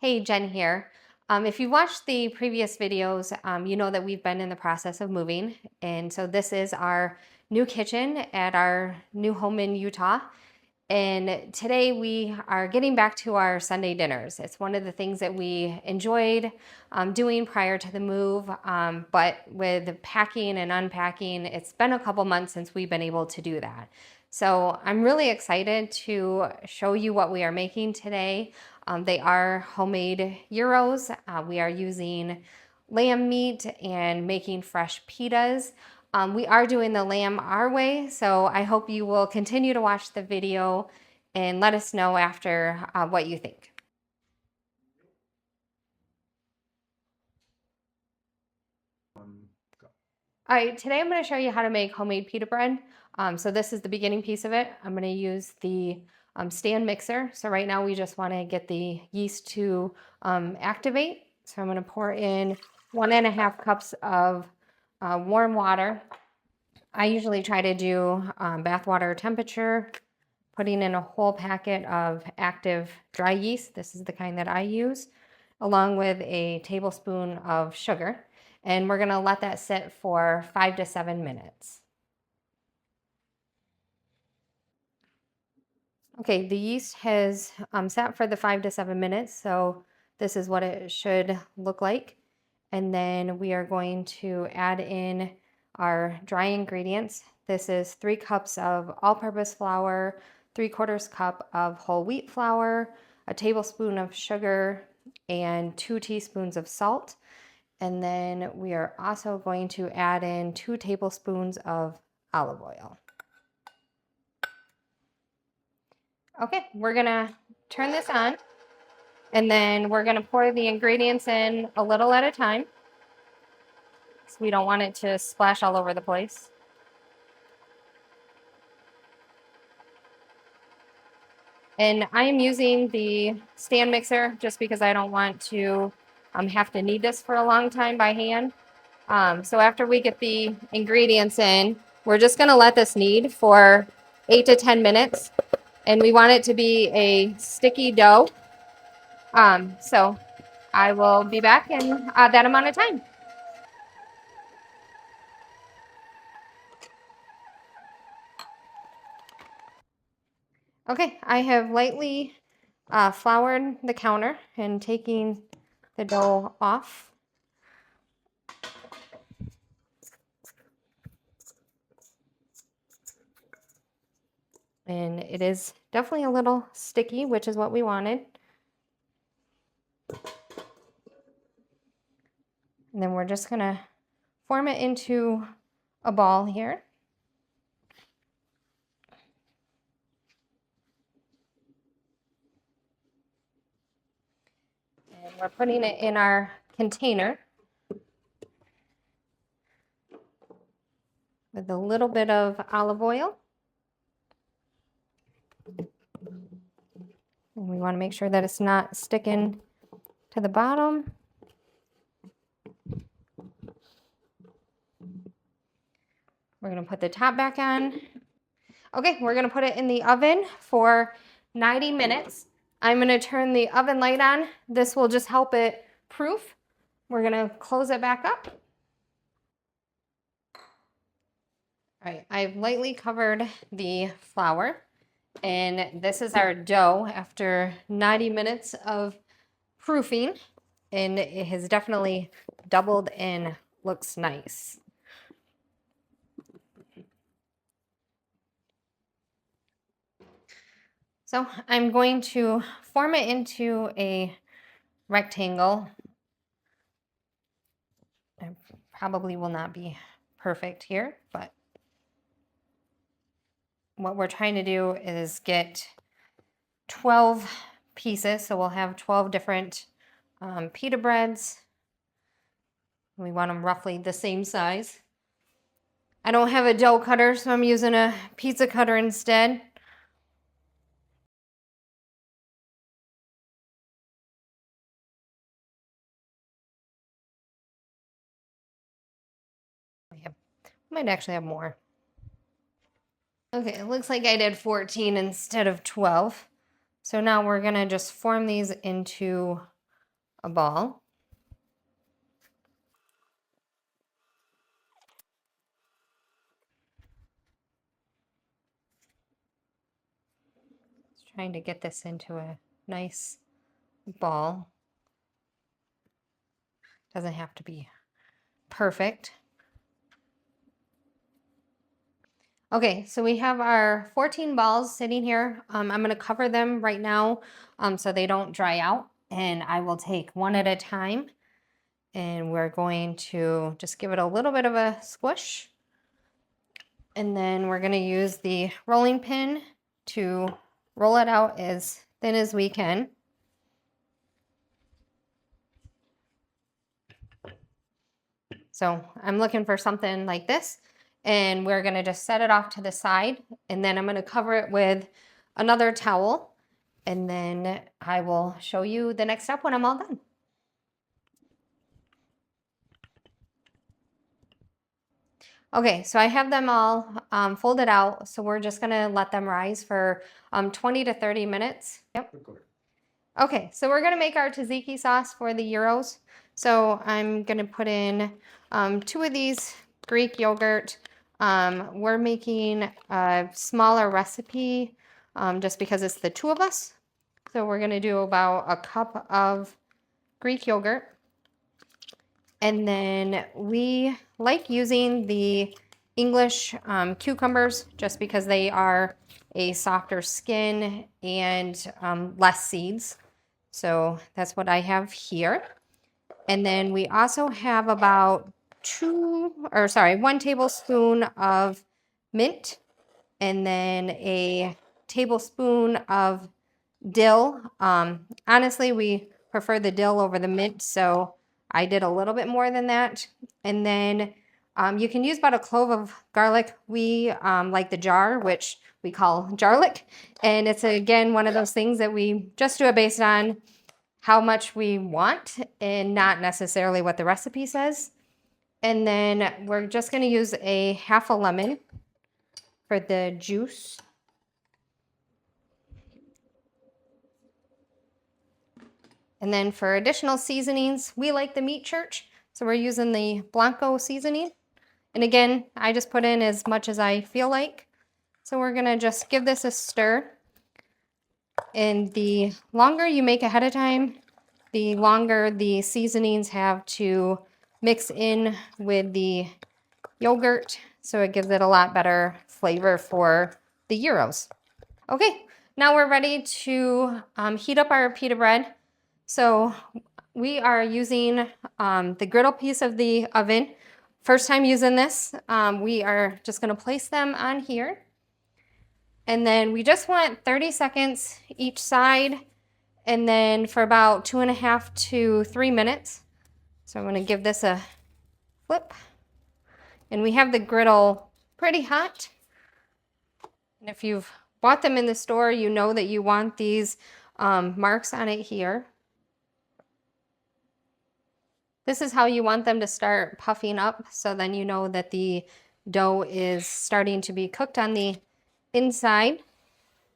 Hey, Jen here. If you've watched the previous videos, you know that we've been in the process of moving. And so this is our new kitchen at our new home in Utah. And today we are getting back to our Sunday dinners. It's one of the things that we enjoyed doing prior to the move. But with packing and unpacking, it's been a couple months since we've been able to do that. So I'm really excited to show you what we are making today. They are homemade gyros. We are using lamb meat and making fresh pitas. We are doing the lamb our way, so I hope you will continue to watch the video and let us know after what you think. All right, today I'm going to show you how to make homemade pita bread. So this is the beginning piece of it. I'm going to use the stand mixer. So right now we just want to get the yeast to activate. So I'm going to pour in 1.5 cups of warm water. I usually try to do bath water temperature, putting in a whole packet of active dry yeast. This is the kind that I use, along with a tablespoon of sugar. And we're gonna let that sit for 5 to 7 minutes. Okay, the yeast has sat for the 5 to 7 minutes, so this is what it should look like. And then we are going to add in our dry ingredients. This is 3 cups of all-purpose flour, 3/4 cup of whole wheat flour, a tablespoon of sugar, and 2 teaspoons of salt. And then we are also going to add in 2 tablespoons of olive oil. Okay, we're gonna turn this on, and then we're gonna pour the ingredients in a little at a time. So we don't want it to splash all over the place. And I am using the stand mixer just because I don't want to have to knead this for a long time by hand. So after we get the ingredients in, we're just gonna let this knead for 8 to 10 minutes. And we want it to be a sticky dough. So I will be back in that amount of time. Okay, I have lightly floured the counter and taking the dough off. And it is definitely a little sticky, which is what we wanted. And then we're just gonna form it into a ball here. And we're putting it in our container with a little bit of olive oil. And we want to make sure that it's not sticking to the bottom. We're going to put the top back on. Okay, we're going to put it in the oven for 90 minutes. I'm going to turn the oven light on. This will just help it proof. We're going to close it back up. All right, I've lightly covered the flour. And this is our dough after 90 minutes of proofing. And it has definitely doubled and looks nice. So I'm going to form it into a rectangle. I probably will not be perfect here, but what we're trying to do is get 12 pieces. So we'll have 12 different pita breads. We want them roughly the same size. I don't have a dough cutter, so I'm using a pizza cutter instead. Might actually have more. Okay, it looks like I did 14 instead of 12. So now we're gonna just form these into a ball. Just trying to get this into a nice ball. Doesn't have to be perfect. Okay, so we have our 14 balls sitting here. I'm going to cover them right now so they don't dry out, and I will take one at a time, and we're going to just give it a little bit of a squish, and then we're going to use the rolling pin to roll it out as thin as we can. So I'm looking for something like this, and we're going to just set it off to the side, and then I'm going to cover it with another towel, and then I will show you the next step when I'm all done. Okay, so I have them all folded out, so we're just going to let them rise for 20 to 30 minutes. Yep. Okay, so we're going to make our tzatziki sauce for the gyros. So I'm going to put in 2 of these Greek yogurt. We're making a smaller recipe just because it's the 2 of us. So we're going to do about a cup of Greek yogurt. And then we like using the English cucumbers just because they are a softer skin and less seeds. So that's what I have here. And then we also have about 1 tablespoon of mint, and then a tablespoon of dill. Honestly, we prefer the dill over the mint, so I did a little bit more than that. And then you can use about a clove of garlic. We like the jar, which we call jarlic. And it's, again, one of those things that we just do it based on how much we want and not necessarily what the recipe says. And then we're just going to use a half a lemon for the juice. And then for additional seasonings, we like the meat church, so we're using the Blanco seasoning. And again, I just put in as much as I feel like. So we're gonna just give this a stir. And the longer you make ahead of time, the longer the seasonings have to mix in with the yogurt, so it gives it a lot better flavor for the gyros. Okay, now we're ready to heat up our pita bread. So we are using the griddle piece of the oven. First time using this, we are just gonna place them on here. And then we just want 30 seconds each side, and then for about 2.5 to 3 minutes. So I'm gonna give this a flip. And we have the griddle pretty hot. And if you've bought them in the store, you know that you want these marks on it here. This is how you want them to start puffing up, so then you know that the dough is starting to be cooked on the inside.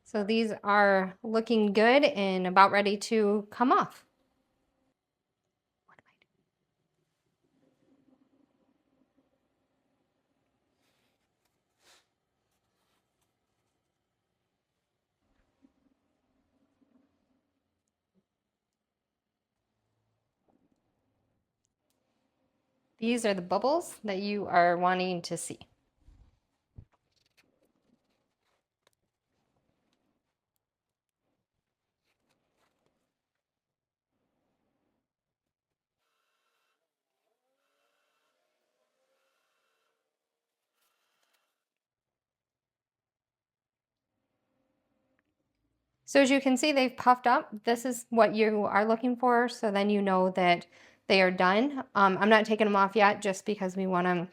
So these are looking good and about ready to come off. These are the bubbles that you are wanting to see. So as you can see, they've puffed up. This is what you are looking for, so then you know that they are done. I'm not taking them off yet just because we want to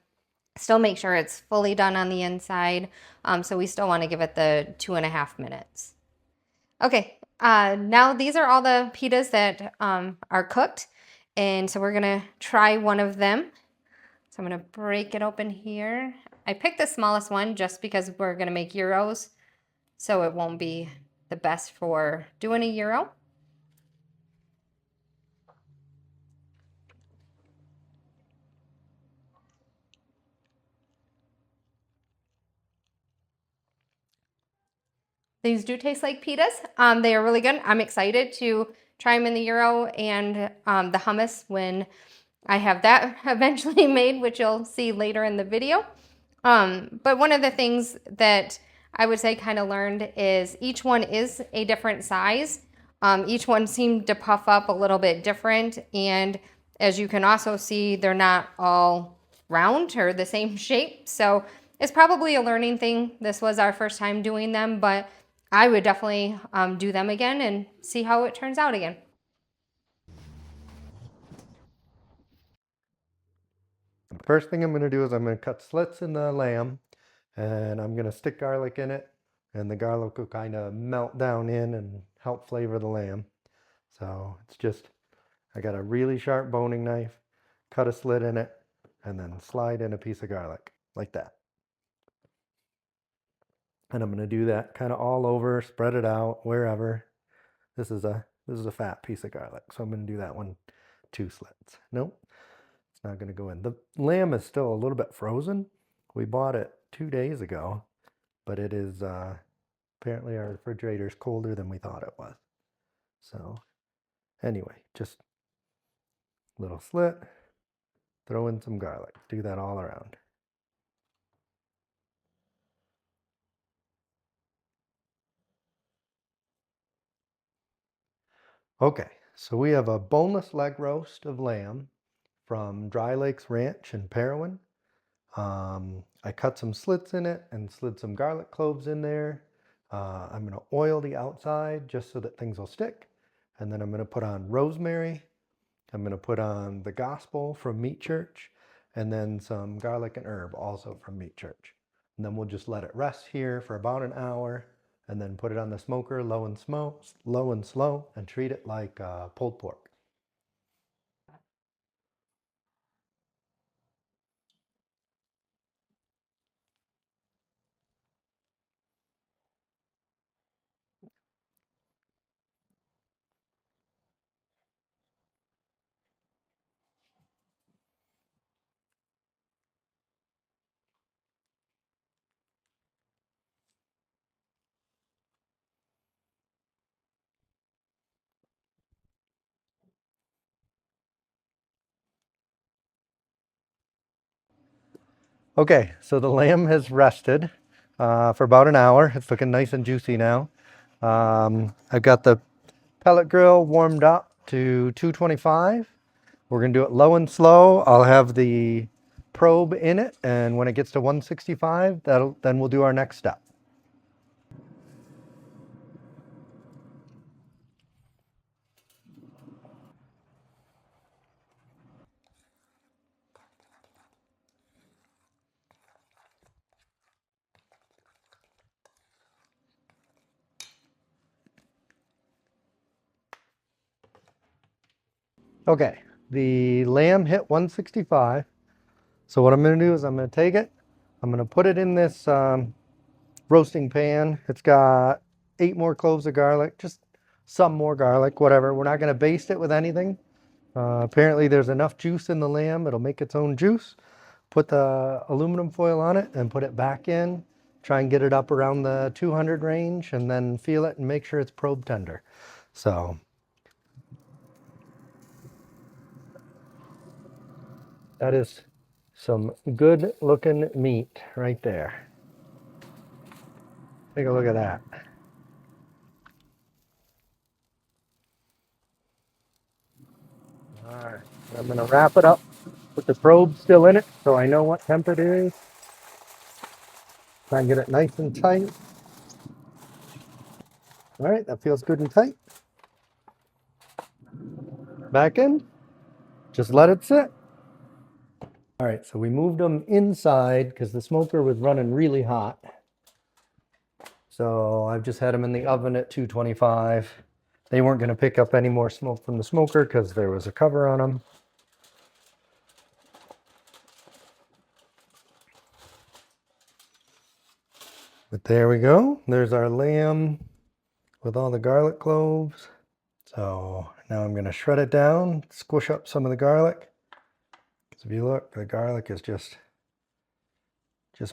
still make sure it's fully done on the inside. So we still want to give it the 2.5 minutes. Okay, now these are all the pitas that are cooked. And so we're gonna try one of them. So I'm gonna break it open here. I picked the smallest one just because we're gonna make gyros, so it won't be the best for doing a gyro. These do taste like pitas. They are really good. I'm excited to try them in the gyro and the hummus when I have that eventually made, which you'll see later in the video. But one of the things that I would say kind of learned is each one is a different size. Each one seemed to puff up a little bit different. And as you can also see, they're not all round or the same shape. So it's probably a learning thing. This was our first time doing them, but I would definitely do them again and see how it turns out again. First thing I'm going to do is I'm going to cut slits in the lamb, and I'm going to stick garlic in it, and the garlic will kind of melt down in and help flavor the lamb. So it's just, I got a really sharp boning knife, cut a slit in it, and then slide in a piece of garlic like that. And I'm going to do that kind of all over, spread it out wherever. This is a fat piece of garlic, so I'm going to do that one 2 slits. Nope, it's not going to go in. The lamb is still a little bit frozen. We bought it 2 days ago, but it is apparently our refrigerator is colder than we thought it was. So anyway, just little slit, throw in some garlic. Do that all around. Okay, so we have a boneless leg roast of lamb from Dry Lakes Ranch in Parowan. I cut some slits in it and slid some garlic cloves in there. I'm going to oil the outside just so that things will stick. And then I'm going to put on rosemary. I'm going to put on the gospel from Meat Church, and then some garlic and herb also from Meat Church. And then we'll just let it rest here for about an hour, and then put it on the smoker low and slow, and treat it like pulled pork. Okay, so the lamb has rested for about an hour. It's looking nice and juicy now. I've got the pellet grill warmed up to 225. We're going to do it low and slow. I'll have the probe in it, and when it gets to 165, then we'll do our next step. Okay, the lamb hit 165. So what I'm going to do is I'm going to take it, I'm going to put it in this roasting pan. It's got 8 more cloves of garlic, just some more garlic, whatever. We're not going to baste it with anything. Apparently there's enough juice in the lamb, it'll make its own juice. Put the aluminum foil on it and put it back in. Try and get it up around the 200 range, and then feel it and make sure it's probe tender. So that is some good looking meat right there. Take a look at that. All right, I'm gonna wrap it up with the probe still in it so I know what temp it is. Try and get it nice and tight. All right, that feels good and tight. Back in, just let it sit. All right, so we moved them inside because the smoker was running really hot. So I've just had them in the oven at 225. They weren't going to pick up any more smoke from the smoker because there was a cover on them. But there we go. There's our lamb with all the garlic cloves. So now I'm going to shred it down, squish up some of the garlic. Because if you look, the garlic is just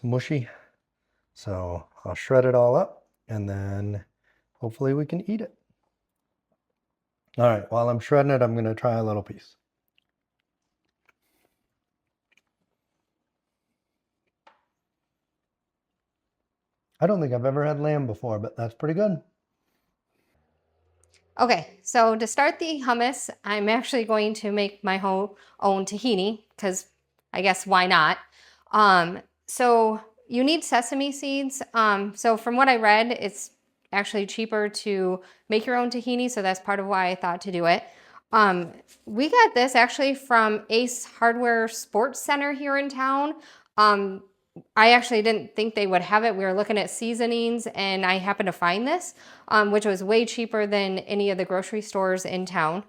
mushy. So I'll shred it all up. and then hopefully we can eat it. All right, while I'm shredding it, I'm going to try a little piece. I don't think I've ever had lamb before, but that's pretty good. Okay, so to start the hummus, I'm actually going to make my own tahini because I guess why not? So you need sesame seeds. So from what I read, it's actually cheaper to make your own tahini, so that's part of why I thought to do it. We got this actually from Ace Hardware Sports Center here in town. I actually didn't think they would have it. We were looking at seasonings and I happened to find this, which was way cheaper than any of the grocery stores in town.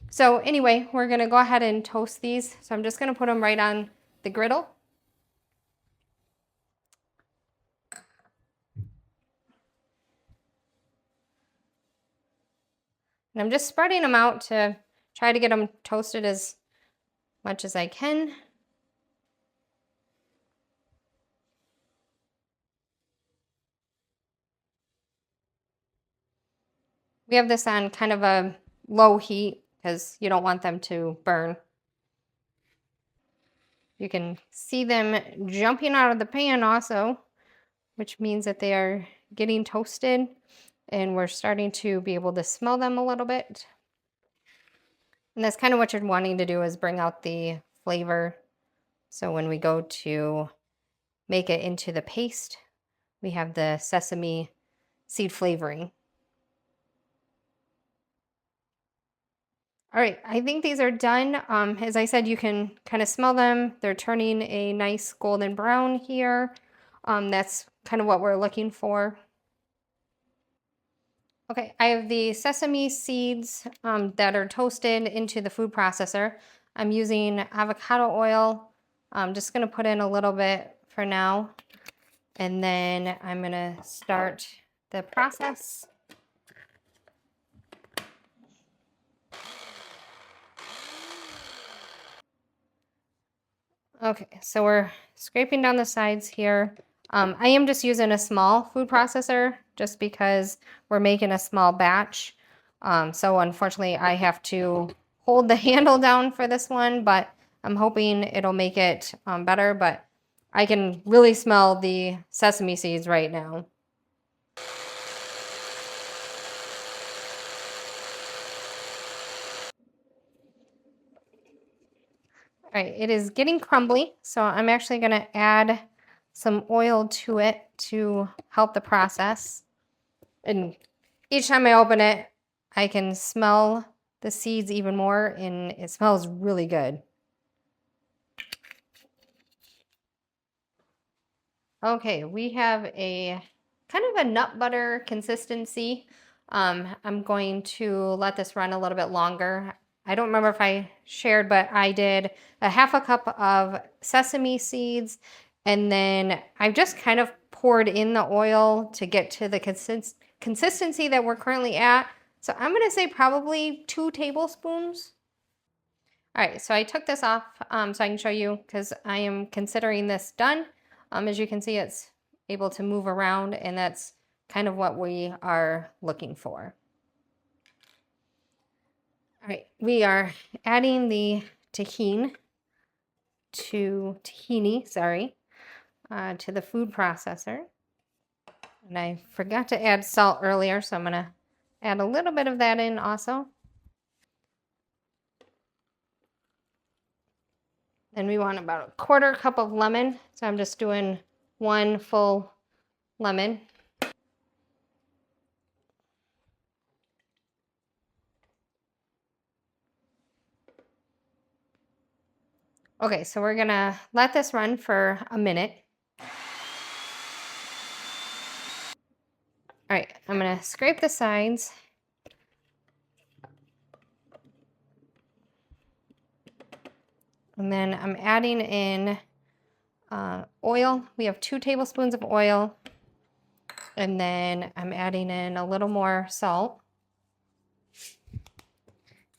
So anyway, we're gonna go ahead and toast these. So I'm just gonna put them right on the griddle. And I'm just spreading them out to try to get them toasted as much as I can. We have this on kind of a low heat because you don't want them to burn. You can see them jumping out of the pan also, which means that they are getting toasted and we're starting to be able to smell them a little bit. And that's kind of what you're wanting to do, is bring out the flavor. So when we go to make it into the paste, we have the sesame seed flavoring. All right, I think these are done. As I said, you can kind of smell them. They're turning a nice golden brown here. That's kind of what we're looking for. Okay, I have the sesame seeds that are toasted into the food processor. I'm using avocado oil. I'm just gonna put in a little bit for now, and then I'm gonna start the process. Okay, so we're scraping down the sides here. I am just using a small food processor just because we're making a small batch. So unfortunately, I have to hold the handle down for this one, but I'm hoping it'll make it better. But I can really smell the sesame seeds right now. All right, it is getting crumbly, so I'm actually going to add some oil to it to help the process. And each time I open it, I can smell the seeds even more, and it smells really good. Okay, we have a kind of a nut butter consistency. I'm going to let this run a little bit longer. I don't remember if I shared, but I did a half a cup of sesame seeds, and then I've just kind of poured in the oil to get to the consistency that we're currently at. So I'm gonna say probably 2 tablespoons. All right, so I took this off so I can show you because I am considering this done. As you can see, it's able to move around, and that's kind of what we are looking for. All right, we are adding the tahini, to the food processor. And I forgot to add salt earlier, so I'm gonna add a little bit of that in also. And we want about a 1/4 cup of lemon. So I'm just doing 1 full lemon. Okay, so we're gonna let this run for a minute. All right, I'm gonna scrape the sides. And then I'm adding in oil. We have 2 tablespoons of oil. And then I'm adding in a little more salt.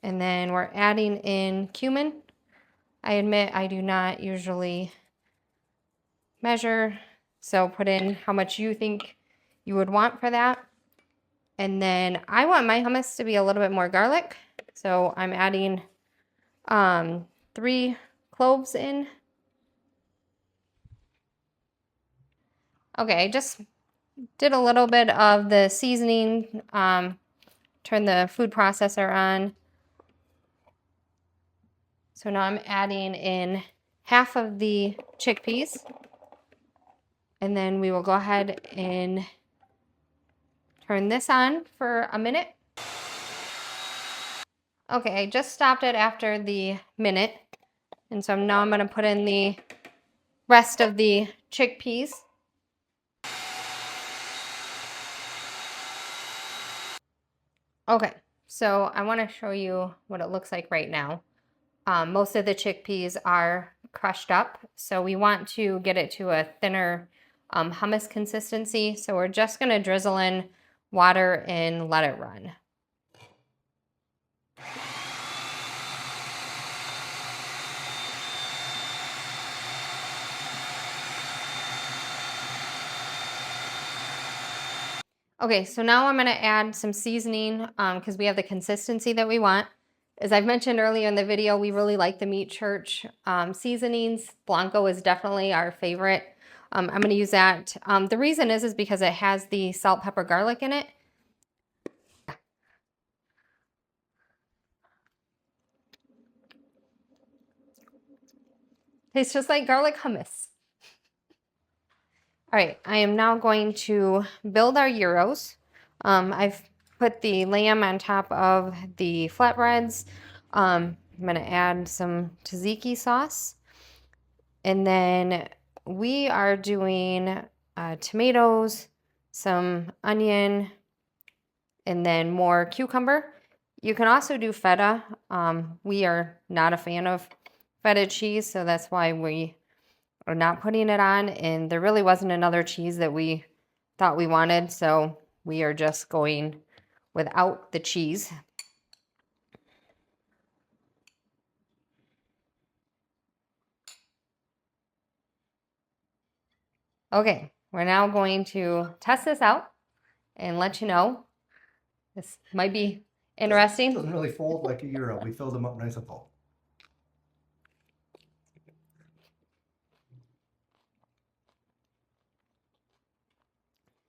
And then we're adding in cumin. I admit I do not usually measure, so put in how much you think you would want for that. And then I want my hummus to be a little bit more garlic. So I'm adding 3 cloves in. Okay, I just did a little bit of the seasoning, turn the food processor on. So now I'm adding in half of the chickpeas. And then we will go ahead and turn this on for a minute. Okay, I just stopped it after the minute. And so now I'm going to put in the rest of the chickpeas. Okay, so I want to show you what it looks like right now. Most of the chickpeas are crushed up, so we want to get it to a thinner hummus consistency. So we're just going to drizzle in water and let it run. Okay, so now I'm going to add some seasoning because we have the consistency that we want. As I've mentioned earlier in the video, we really like the Meat Church seasonings. Blanco is definitely our favorite. I'm going to use that. The reason is because it has the salt, pepper, garlic in it. Tastes just like garlic hummus. All right, I am now going to build our gyros. I've put the lamb on top of the flatbreads. I'm going to add some tzatziki sauce. And then we are doing tomatoes, some onion, and then more cucumber. You can also do feta. We are not a fan of feta cheese, so that's why we are not putting it on. And there really wasn't another cheese that we thought we wanted, so we are just going without the cheese. Okay, we're now going to test this out and let you know. This might be interesting. It doesn't really fold like a gyro. We filled them up nice and full.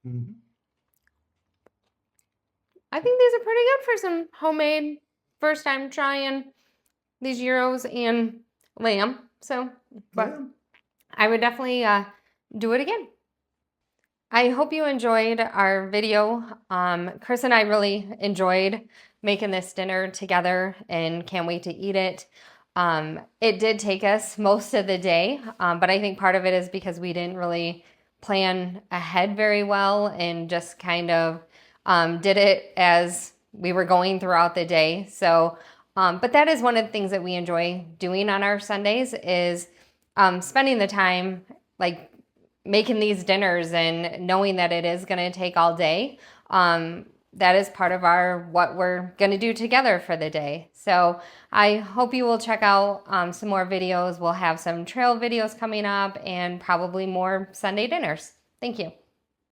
Mm-hmm. I think these are pretty good for some homemade, first time trying these gyros and lamb. So, but yeah. I would definitely do it again. I hope you enjoyed our video. Chris and I really enjoyed making this dinner together and can't wait to eat it. It did take us most of the day, but I think part of it is because we didn't really plan ahead very well and just kind of did it as we were going throughout the day. So, but that is one of the things that we enjoy doing on our Sundays is spending the time like making these dinners and knowing that it is going to take all day. That is part of what we're going to do together for the day. So I hope you will check out some more videos. We'll have some trail videos coming up and probably more Sunday dinners. Thank you.